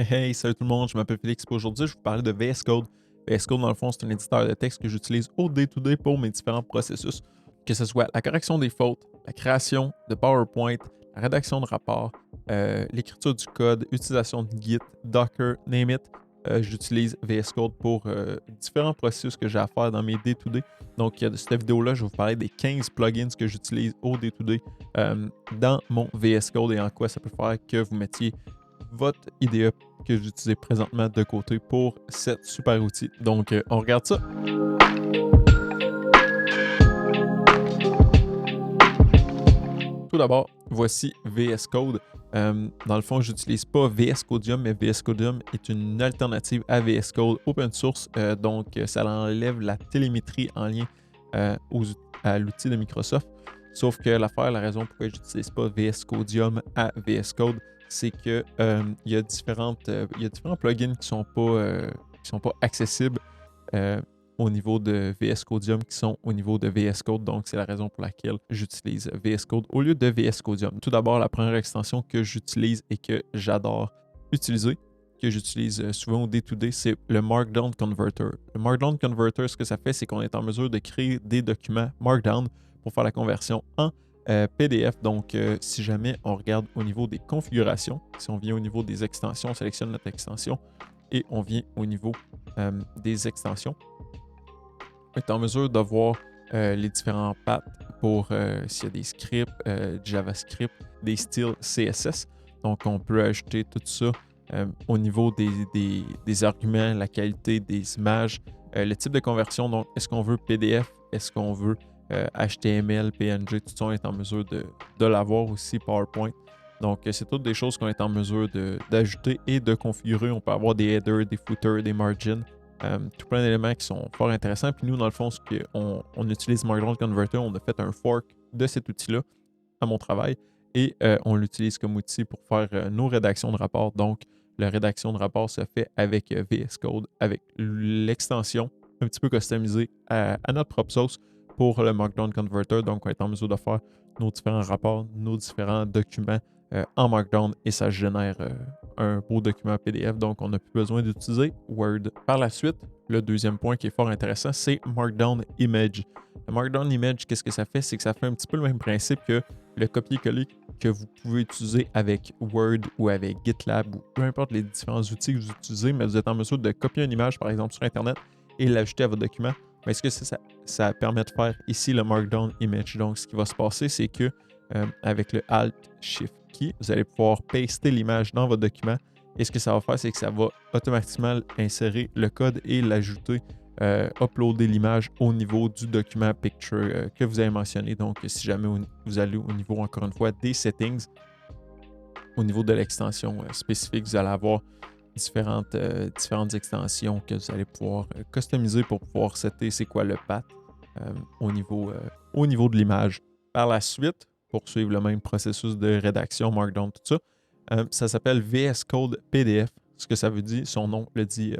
Hey, salut tout le monde, je m'appelle Félix. Aujourd'hui, je vais vous parler de VS Code. VS Code, dans le fond, c'est un éditeur de texte que j'utilise au day-to-day pour mes différents processus, que ce soit la correction des fautes, la création de PowerPoint, la rédaction de rapports, l'écriture du code, utilisation de Git, Docker, name it. J'utilise VS Code pour différents processus que j'ai à faire dans mes day-to-day. Donc, de cette vidéo-là, je vais vous parler des 15 plugins que j'utilise au day-to-day dans mon VS Code et en quoi ça peut faire que vous mettiez votre IDE que j'utilise présentement de côté pour cet super outil. Donc, on regarde ça. Tout d'abord, voici VS Code. Dans le fond, je n'utilise pas VS Codium, mais VS Codium est une alternative à VS Code open source. Donc, ça enlève la télémétrie en lien à l'outil de Microsoft. Sauf que la raison pourquoi je n'utilise pas VS Codium à VS Code, c'est que il y a différents plugins qui ne sont pas accessibles au niveau de VS Codium qui sont au niveau de VS Code. Donc, c'est la raison pour laquelle j'utilise VS Code au lieu de VS Codium. Tout d'abord, la première extension que j'utilise et que j'adore utiliser, que j'utilise souvent au day-to-day, c'est le Markdown Converter. Le Markdown Converter, ce que ça fait, c'est qu'on est en mesure de créer des documents Markdown pour faire la conversion en PDF. Donc, si jamais on regarde au niveau des configurations, si on vient au niveau des extensions, on sélectionne notre extension et on vient au niveau des extensions, on est en mesure de voir les différents paths pour s'il y a des scripts, JavaScript, des styles CSS. Donc, on peut ajouter tout ça au niveau des arguments, la qualité des images, le type de conversion. Donc, est-ce qu'on veut PDF, est-ce qu'on veut HTML, PNG, tout ça, on est en mesure de l'avoir aussi, PowerPoint. Donc, c'est toutes des choses qu'on est en mesure d'ajouter et de configurer. On peut avoir des headers, des footers, des margins. Tout plein d'éléments qui sont fort intéressants. Puis nous, dans le fond, on utilise Markdown Converter, on a fait un fork de cet outil-là à mon travail et on l'utilise comme outil pour faire nos rédactions de rapports. Donc, la rédaction de rapport se fait avec VS Code, avec l'extension un petit peu customisée à notre propre sauce pour le Markdown Converter. Donc, on est en mesure de faire nos différents rapports, nos différents documents en Markdown et ça génère un beau document PDF. Donc, on n'a plus besoin d'utiliser Word. Par la suite, le deuxième point qui est fort intéressant, c'est Markdown Image. Le Markdown Image, qu'est-ce que ça fait? C'est que ça fait un petit peu le même principe que le copier-coller que vous pouvez utiliser avec Word ou avec GitLab ou peu importe les différents outils que vous utilisez, mais vous êtes en mesure de copier une image, par exemple, sur Internet et l'ajouter à votre document. Mais ce que ça permet de faire ici, le Markdown Image. Donc, ce qui va se passer, c'est que avec le Alt-Shift-Key, vous allez pouvoir paster l'image dans votre document. Et ce que ça va faire, c'est que ça va automatiquement insérer le code et l'ajouter, uploader l'image au niveau du document Picture que vous avez mentionné. Donc, si jamais vous allez au niveau, encore une fois, des settings, au niveau de l'extension spécifique, vous allez avoir différentes extensions que vous allez pouvoir customiser pour pouvoir setter c'est quoi le path au niveau de l'image. Par la suite, pour suivre le même processus de rédaction, Markdown, tout ça, ça s'appelle VS Code PDF. Ce que ça veut dire, son nom le dit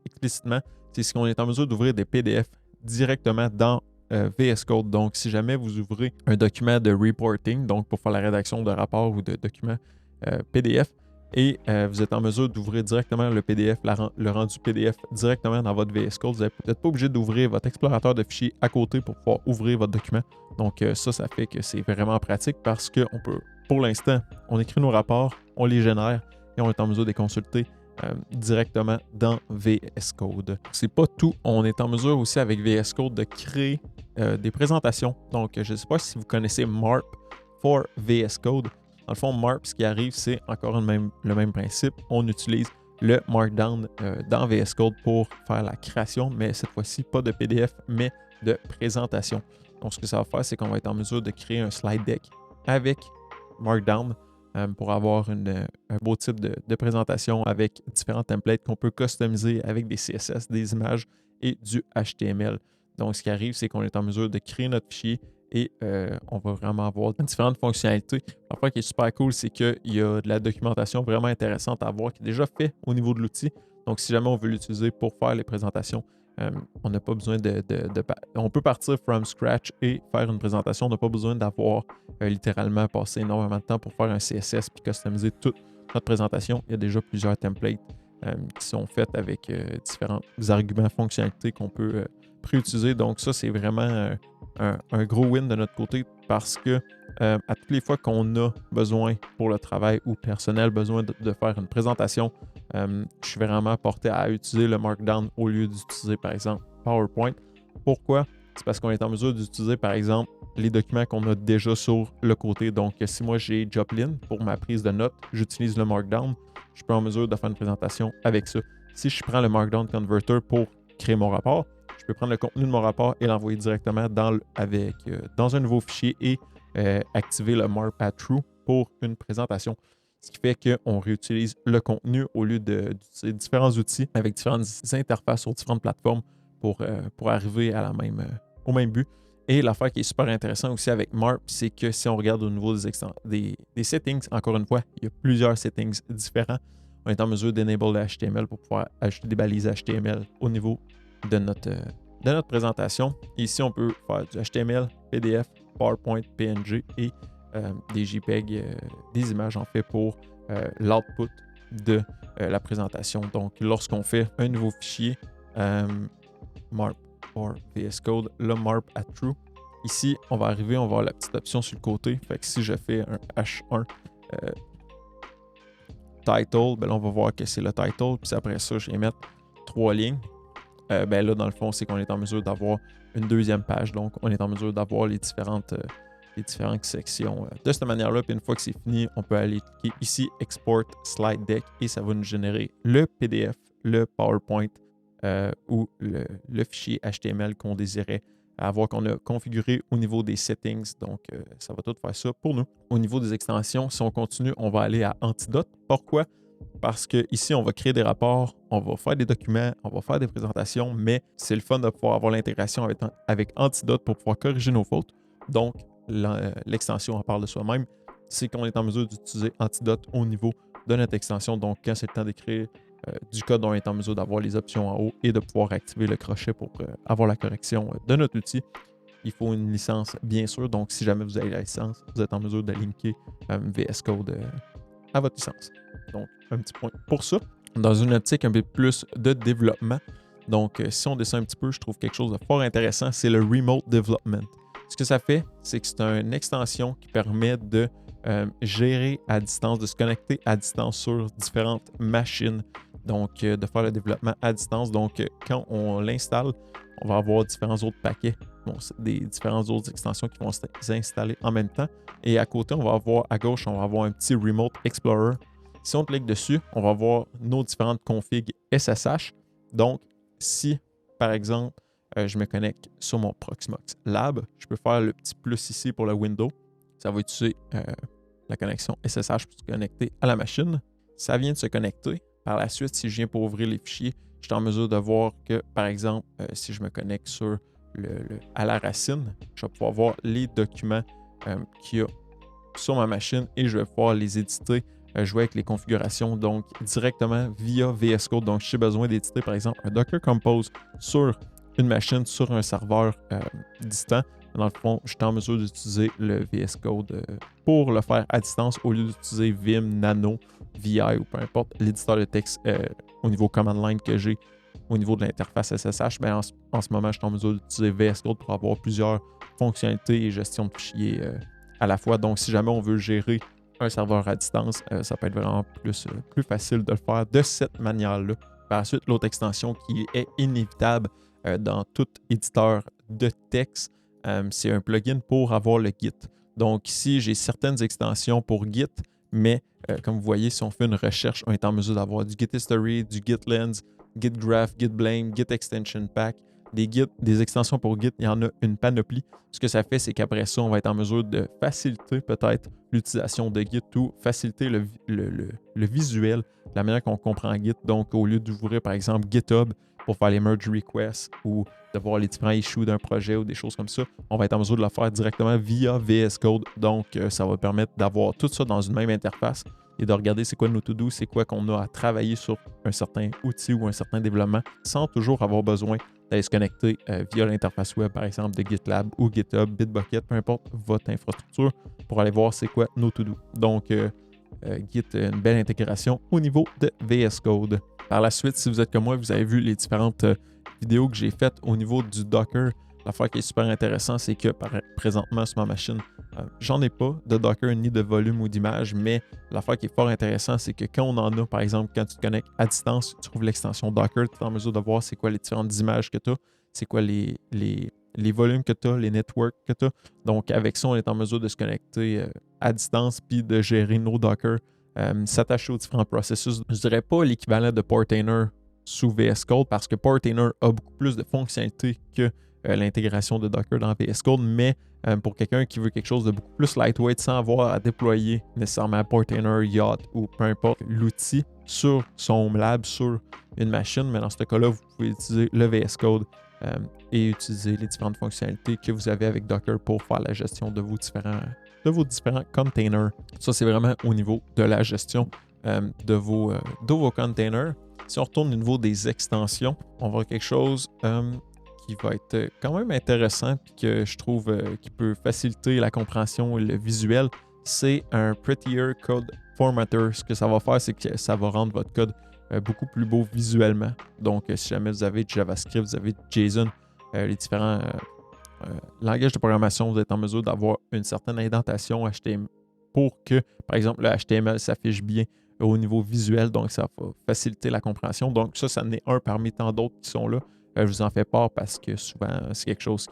explicitement, c'est ce qu'on est en mesure d'ouvrir des PDF directement dans VS Code. Donc, si jamais vous ouvrez un document de reporting, donc pour faire la rédaction de rapports ou de documents PDF, et vous êtes en mesure d'ouvrir directement le PDF, le rendu PDF directement dans votre VS Code. Vous n'êtes pas obligé d'ouvrir votre explorateur de fichiers à côté pour pouvoir ouvrir votre document. Donc ça fait que c'est vraiment pratique parce que pour l'instant, on écrit nos rapports, on les génère et on est en mesure de les consulter directement dans VS Code. C'est pas tout. On est en mesure aussi avec VS Code de créer des présentations. Donc je ne sais pas si vous connaissez MARP for VS Code. Dans le fond, MARP, ce qui arrive, c'est encore le même principe. On utilise le Markdown dans VS Code pour faire la création, mais cette fois-ci, pas de PDF, mais de présentation. Donc, ce que ça va faire, c'est qu'on va être en mesure de créer un slide deck avec Markdown pour avoir un beau type de présentation avec différents templates qu'on peut customiser avec des CSS, des images et du HTML. Donc, ce qui arrive, c'est qu'on est en mesure de créer notre fichier et on va vraiment avoir différentes fonctionnalités. L'affaire qui est super cool, c'est qu'il y a de la documentation vraiment intéressante à voir qui est déjà faite au niveau de l'outil. Donc, si jamais on veut l'utiliser pour faire les présentations, on n'a pas besoin on peut partir from scratch et faire une présentation. On n'a pas besoin d'avoir littéralement passé énormément de temps pour faire un CSS puis customiser notre présentation, il y a déjà plusieurs templates qui sont faits avec différents arguments, fonctionnalités qu'on peut préutiliser. Donc ça, c'est vraiment un gros win de notre côté parce que à toutes les fois qu'on a besoin pour le travail ou personnel, besoin de faire une présentation, je suis vraiment porté à utiliser le Markdown au lieu d'utiliser, par exemple, PowerPoint. Pourquoi? C'est parce qu'on est en mesure d'utiliser, par exemple, les documents qu'on a déjà sur le côté. Donc, si moi j'ai Joplin pour ma prise de notes, j'utilise le Markdown, je peux en mesure de faire une présentation avec ça. Si je prends le Markdown Converter pour créer mon rapport, je peux prendre le contenu de mon rapport et l'envoyer directement dans un nouveau fichier et activer le Mark at True pour une présentation. Ce qui fait qu'on réutilise le contenu au lieu d'utiliser différents outils avec différentes interfaces sur différentes plateformes pour arriver à au même but. Et l'affaire qui est super intéressante aussi avec Mark, c'est que si on regarde au niveau des settings, encore une fois, il y a plusieurs settings différents. On est en mesure d'enable le HTML pour pouvoir ajouter des balises HTML au niveau de notre présentation. Ici, on peut faire du HTML, PDF, PowerPoint, PNG et des JPEG, des images en fait pour l'output de la présentation. Donc, lorsqu'on fait un nouveau fichier, MARP or VS Code, le MARP at True, ici, on va avoir la petite option sur le côté. Fait que si je fais un H1 title, ben là, on va voir que c'est le title. Puis après ça, je vais mettre 3 lignes. Ben là, dans le fond, c'est qu'on est en mesure d'avoir une deuxième page. Donc, on est en mesure d'avoir les différentes sections de cette manière-là. Puis une fois que c'est fini, on peut aller cliquer ici, Export Slide Deck, et ça va nous générer le PDF, le PowerPoint ou le fichier HTML qu'on désirait qu'on a configuré au niveau des settings. Donc, ça va tout faire ça pour nous. Au niveau des extensions, si on continue, on va aller à Antidote. Pourquoi? Parce qu'ici, on va créer des rapports, on va faire des documents, on va faire des présentations, mais c'est le fun de pouvoir avoir l'intégration avec Antidote pour pouvoir corriger nos fautes. Donc, l'extension en parle de soi-même. C'est qu'on est en mesure d'utiliser Antidote au niveau de notre extension. Donc, quand c'est le temps d'écrire du code, on est en mesure d'avoir les options en haut et de pouvoir activer le crochet pour avoir la correction de notre outil. Il faut une licence, bien sûr. Donc, si jamais vous avez la licence, vous êtes en mesure de linker VS Code à votre licence. Donc, un petit point pour ça. Dans une optique un peu plus de développement, donc si on descend un petit peu, je trouve quelque chose de fort intéressant, c'est le Remote Development. Ce que ça fait, c'est que c'est une extension qui permet de gérer à distance, de se connecter à distance sur différentes machines, donc de faire le développement à distance. Donc, quand on l'installe, on va avoir différents autres paquets, des différentes autres extensions qui vont s'installer en même temps. Et à côté, à gauche, on va avoir un petit Remote Explorer. Si on clique dessus, on va voir nos différentes configs SSH. Donc, si, par exemple, je me connecte sur mon Proxmox Lab, je peux faire le petit plus ici pour le window. Ça va utiliser la connexion SSH pour se connecter à la machine. Ça vient de se connecter. Par la suite, si je viens pour ouvrir les fichiers, je suis en mesure de voir que, par exemple, si je me connecte à la racine, je vais pouvoir voir les documents qu'il y a sur ma machine et je vais pouvoir les éditer, jouer avec les configurations, donc directement via VS Code. Donc, si j'ai besoin d'éditer, par exemple, un Docker Compose sur une machine, sur un serveur distant, dans le fond, je suis en mesure d'utiliser le VS Code pour le faire à distance au lieu d'utiliser Vim, Nano, VI ou peu importe l'éditeur de texte au niveau command line que j'ai au niveau de l'interface SSH. Ben, en ce moment, je suis en mesure d'utiliser VS Code pour avoir plusieurs fonctionnalités et gestion de fichiers à la fois. Donc, si jamais on veut gérer un serveur à distance, ça peut être vraiment plus facile de le faire de cette manière-là. Par la suite, l'autre extension qui est inévitable dans tout éditeur de texte, c'est un plugin pour avoir le Git. Donc ici, j'ai certaines extensions pour Git, mais comme vous voyez, si on fait une recherche, on est en mesure d'avoir du Git History, du Git Lens, Git Graph, Git Blame, Git Extension Pack, des extensions pour Git, il y en a une panoplie. Ce que ça fait, c'est qu'après ça, on va être en mesure de faciliter peut-être l'utilisation de Git ou faciliter le visuel, la manière qu'on comprend Git. Donc, au lieu d'ouvrir, par exemple, GitHub pour faire les merge requests ou de voir les différents issues d'un projet ou des choses comme ça, on va être en mesure de le faire directement via VS Code. Donc, ça va permettre d'avoir tout ça dans une même interface et de regarder c'est quoi nos to-do, c'est quoi qu'on a à travailler sur un certain outil ou un certain développement sans toujours avoir besoin d'aller se connecter via l'interface web, par exemple, de GitLab ou GitHub, Bitbucket, peu importe votre infrastructure, pour aller voir c'est quoi nos to-do. Donc, Git a une belle intégration au niveau de VS Code. Par la suite, si vous êtes comme moi, vous avez vu les différentes vidéos que j'ai faites au niveau du Docker. L'affaire qui est super intéressant, c'est que présentement sur ma machine, j'en ai pas de Docker ni de volume ou d'image, mais l'affaire qui est fort intéressant, c'est que quand on en a, par exemple, quand tu te connectes à distance, tu trouves l'extension Docker, tu es en mesure de voir c'est quoi les différentes images que tu as, c'est quoi les volumes que tu as, les networks que tu as. Donc, avec ça, on est en mesure de se connecter à distance puis de gérer nos Docker, s'attacher aux différents processus. Je dirais pas l'équivalent de Portainer sous VS Code parce que Portainer a beaucoup plus de fonctionnalités que l'intégration de Docker dans VS Code, mais pour quelqu'un qui veut quelque chose de beaucoup plus lightweight sans avoir à déployer nécessairement Portainer, Yacht ou peu importe l'outil sur son Home Lab, sur une machine, mais dans ce cas-là, vous pouvez utiliser le VS Code et utiliser les différentes fonctionnalités que vous avez avec Docker pour faire la gestion de vos différents containers. Ça, c'est vraiment au niveau de la gestion de vos containers. Si on retourne au niveau des extensions, on va voir quelque chose qui va être quand même intéressant et que je trouve qui peut faciliter la compréhension et le visuel. C'est un Prettier Code Formatter. Ce que ça va faire, c'est que ça va rendre votre code beaucoup plus beau visuellement. Donc, si jamais vous avez JavaScript, vous avez JSON, les différents langages de programmation, vous êtes en mesure d'avoir une certaine indentation HTML pour que, par exemple, le HTML s'affiche bien au niveau visuel. Donc, ça va faciliter la compréhension. Donc, ça n'est un parmi tant d'autres qui sont là. Je vous en fais part parce que souvent, c'est quelque chose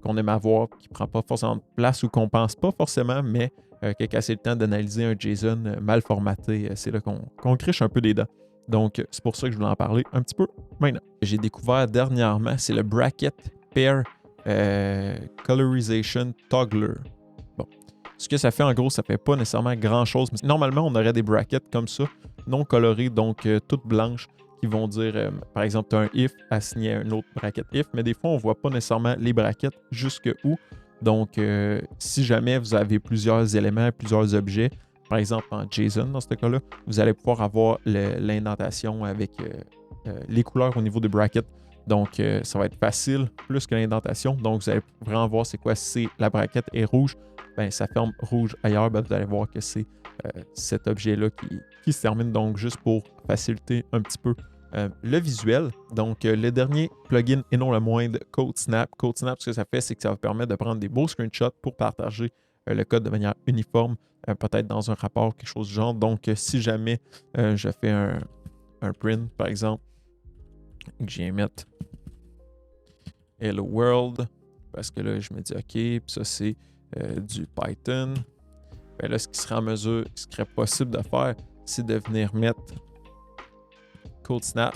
qu'on aime avoir, qui ne prend pas forcément de place ou qu'on ne pense pas forcément, mais qui a assez le temps d'analyser un JSON mal formaté, c'est là qu'on criche un peu des dents. Donc, c'est pour ça que je voulais en parler un petit peu maintenant. J'ai découvert dernièrement, c'est le Bracket Pair Colorization Toggler. Bon. Ce que ça fait, en gros, ça ne fait pas nécessairement grand-chose. Mais normalement, on aurait des brackets comme ça, non colorées, donc toutes blanches, qui vont dire, par exemple, tu as un if assigné à un autre bracket if, mais des fois, on ne voit pas nécessairement les brackets jusque où. Donc, si jamais vous avez plusieurs éléments, plusieurs objets, par exemple en JSON dans ce cas-là, vous allez pouvoir avoir l'indentation avec les couleurs au niveau des brackets. Donc, ça va être facile plus que l'indentation. Donc, vous allez vraiment voir c'est quoi. Si la bracket est rouge, ben, ça ferme rouge ailleurs. Ben, vous allez voir que c'est cet objet-là qui se termine. Donc, juste pour faciliter un petit peu le visuel. Donc, le dernier plugin et non le moindre, CodeSnap. CodeSnap, ce que ça fait, c'est que ça va permettre de prendre des beaux screenshots pour partager le code de manière uniforme, peut-être dans un rapport, quelque chose du genre. Donc, si jamais je fais un print, par exemple, que je viens mettre Hello World, parce que là, je me dis OK, puis ça, c'est du Python. Ben là, ce qui serait en mesure, ce qui serait possible de faire, c'est de venir mettre CodeSnap.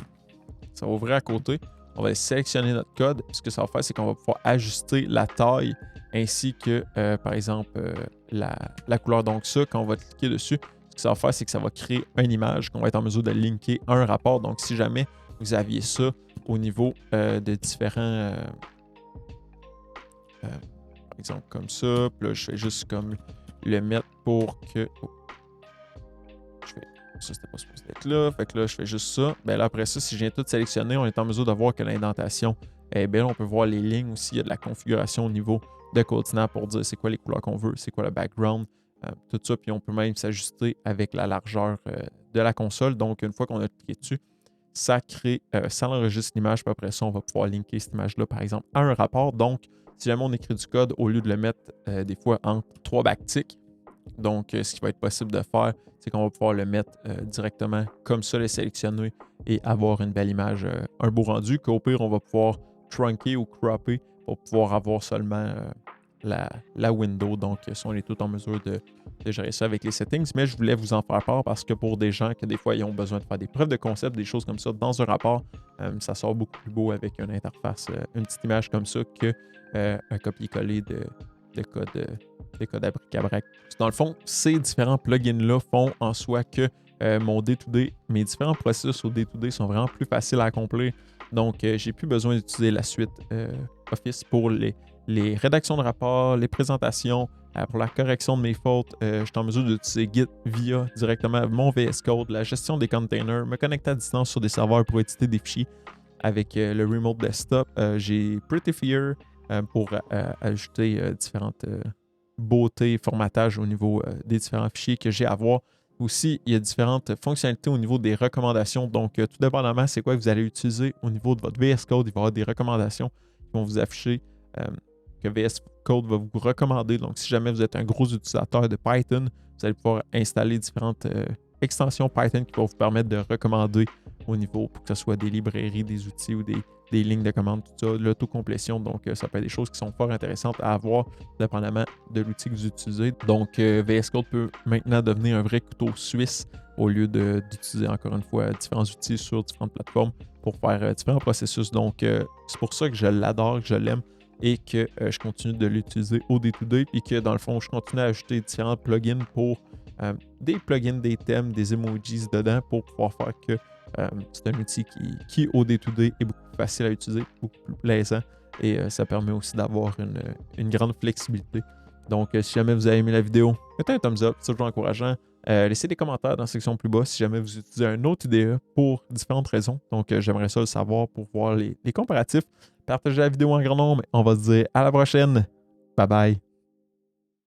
Ça va ouvrir à côté. On va sélectionner notre code. Ce que ça va faire, c'est qu'on va pouvoir ajuster la taille ainsi que, par exemple, la couleur. Donc ça, quand on va cliquer dessus, ce que ça va faire, c'est que ça va créer une image qu'on va être en mesure de linker à un rapport. Donc, si jamais vous aviez ça au niveau de différents... par exemple, comme ça. Puis là, je fais juste comme le mettre pour que... Oh. Ça, c'était pas supposé être là. Fait que là, je fais juste ça. Ben là, après ça, si je viens tout sélectionner, on est en mesure de voir que l'indentation est belle. On peut voir les lignes aussi. Il y a de la configuration au niveau de CodeSnap pour dire c'est quoi les couleurs qu'on veut, c'est quoi le background, tout ça. Puis on peut même s'ajuster avec la largeur de la console. Donc, une fois qu'on a cliqué dessus, ça crée, ça enregistre l'image. Puis après ça, on va pouvoir linker cette image-là, par exemple, à un rapport. Donc, si jamais on écrit du code, au lieu de le mettre des fois entre 3 backticks, donc ce qui va être possible de faire, c'est qu'on va pouvoir le mettre directement comme ça, le sélectionner et avoir une belle image, un beau rendu, qu'au pire, on va pouvoir trunker ou cropper pour pouvoir avoir seulement la window. Donc, ça, on est tout en mesure de gérer ça avec les settings. Mais je voulais vous en faire part parce que pour des gens que des fois, ils ont besoin de faire des preuves de concept, des choses comme ça dans un rapport, ça sort beaucoup plus beau avec une interface, une petite image comme ça que un copier-coller de code à bric-à-brac. Dans le fond, ces différents plugins-là font en soi que mon day-to-day, mes différents processus au day-to-day sont vraiment plus faciles à accomplir. Donc, j'ai plus besoin d'utiliser la suite Office pour les rédactions de rapports, les présentations, pour la correction de mes fautes. Je suis en mesure d'utiliser Git via directement mon VS Code, la gestion des containers, me connecter à distance sur des serveurs pour éditer des fichiers avec le Remote Desktop. J'ai Prettier pour ajouter différentes beautés, formatages au niveau des différents fichiers que j'ai à voir. Aussi, il y a différentes fonctionnalités au niveau des recommandations. Donc, tout dépendamment, c'est quoi que vous allez utiliser au niveau de votre VS Code, il va y avoir des recommandations qui vont vous afficher, que VS Code va vous recommander. Donc, si jamais vous êtes un gros utilisateur de Python, vous allez pouvoir installer différentes extensions Python qui vont vous permettre de recommander au niveau, pour que ce soit des librairies, des outils ou des lignes de commande, tout ça, l'autocomplétion. Donc, ça peut être des choses qui sont fort intéressantes à avoir, dépendamment de l'outil que vous utilisez. Donc, VS Code peut maintenant devenir un vrai couteau suisse au lieu d'utiliser, encore une fois, différents outils sur différentes plateformes pour faire différents processus. Donc, c'est pour ça que je l'adore, que je l'aime et que je continue de l'utiliser au day-to-day et que, dans le fond, je continue à ajouter différents plugins pour des plugins, des thèmes, des emojis dedans pour pouvoir faire que c'est un outil qui au day-to-day, est beaucoup plus facile à utiliser, beaucoup plus plaisant et ça permet aussi d'avoir une grande flexibilité. Donc, si jamais vous avez aimé la vidéo, mettez un thumbs up, c'est toujours encourageant. Laissez des commentaires dans la section plus bas si jamais vous utilisez un autre IDE pour différentes raisons. Donc, j'aimerais ça le savoir pour voir les comparatifs. Partagez la vidéo en grand nombre. On va se dire à la prochaine. Bye bye.